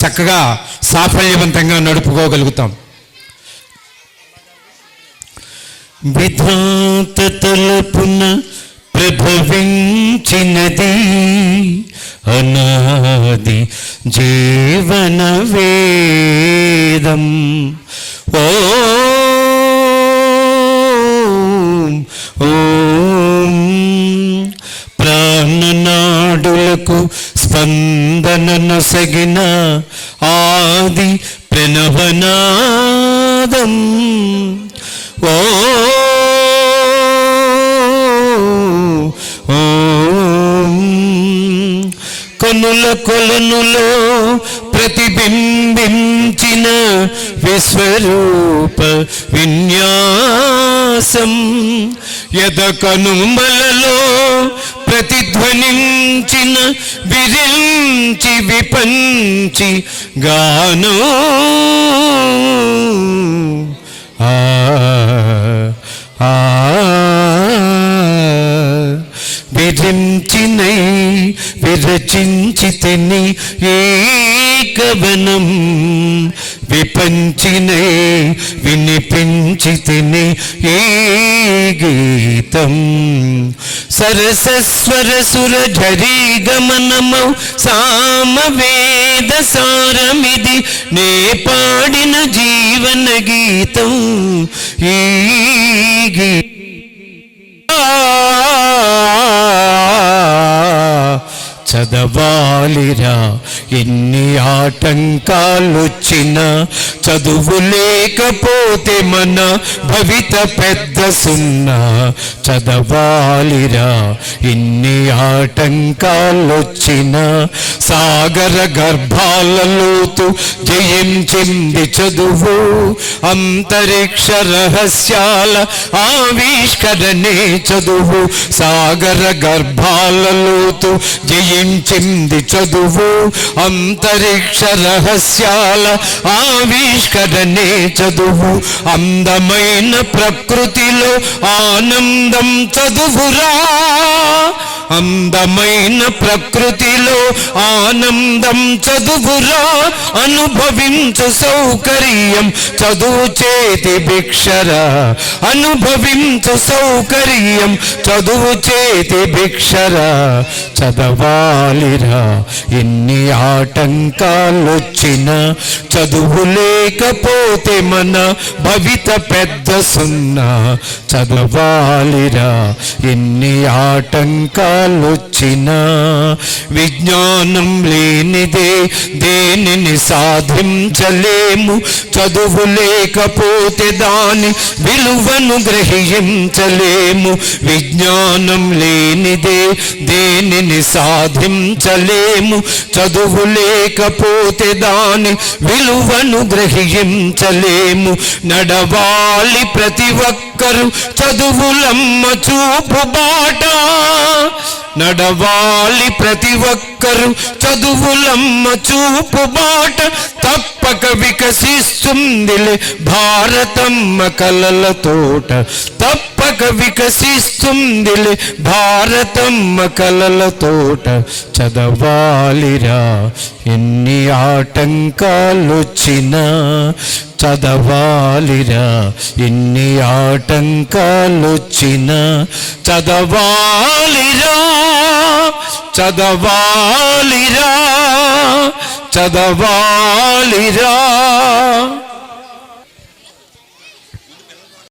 చక్కగా సాఫల్యవంతంగా నడుపుకోగలుగుతాం. విధాత తలపున ప్రభవించినది అనాది జీవన వేదం. ఓం ఓం ప్రాణనాడులకు స్పందన నొసగిన ఆది ప్రణవనాదం. కనుల కొలనులో ప్రతిబింబించిన విశ్వరూప విన్యాసం. యదకనుమలలో ప్రతిధ్వనించిన విరించి విపంచి గానో. విరించినై విరచించితిని ఏకవనం, విపంచినై వినిపించితిని ఏ గీతం. సరసస్వర సురఝరీ గమనమౌ సామవేద సారమిది నే పాడిన జీవన గీతం. ఈ గీతం చదవాలిరా ఎన్ని ఆటంకాలొచ్చినా, చదువు లేకపోతే మన భవిత పెద్ద సున్నా. చదవాలిరా ఎన్ని ఆటంకాలొచ్చినా, సాగర గర్భాలలోతు జయించింది చదువు. అంతరిక్ష రహస్యాల ఆవిష్కరణే చదువు. సాగర గర్భాలలోతు జయించింది చదువు. అంతరిక్ష రహస్యాల ఆవిష్కరణే చదువు. అందమైన ప్రకృతిలో ఆనందం చదువురా. అందమైన ప్రకృతిలో ఆనందం చదువురా. అనుభవించు సౌకర్యం చదువు చేతి భిక్షరా. అనుభవించు సౌకర్యం చదువు చేతి భిక్షరా. చదవాలిరా ఎన్ని ఆటంకాలొచ్చినా, చదువు లేకపోతే మన భవిత పెద్ద సున్నా. చదవాలిరా ఎన్ని ఆటంకాలొచ్చినా. విజ్ఞానం లేనిదే దేనిని సాధించలేము. చదువు లేకపోతే దాని విలువను గ్రహించలేము. విజ్ఞానం లేనిదే దేనిని సాధించలేము. చదువు లేకపోతే దాని విలువను గ్రహించలేము. నడవాలి ప్రతి ఒక్కరు చదువులమ్మ చూపు బాట. నడవాలి ప్రతి ఒక్కరు చదువులమ్మ చూపు బాట. తప్పక వికసిస్తుందిలే భారతమ్మ కలల తోట. తప్పక వికసిస్తుందిలే భారతమ్మ కలల తోట. చదవాలిరా ఎన్ని ఆటంకాలొచ్చినా. చదవాలిరా ఎన్ని ఆటంకాలొచ్చినా. చదవాలిరా చదవాలిరా చదవాలిరా.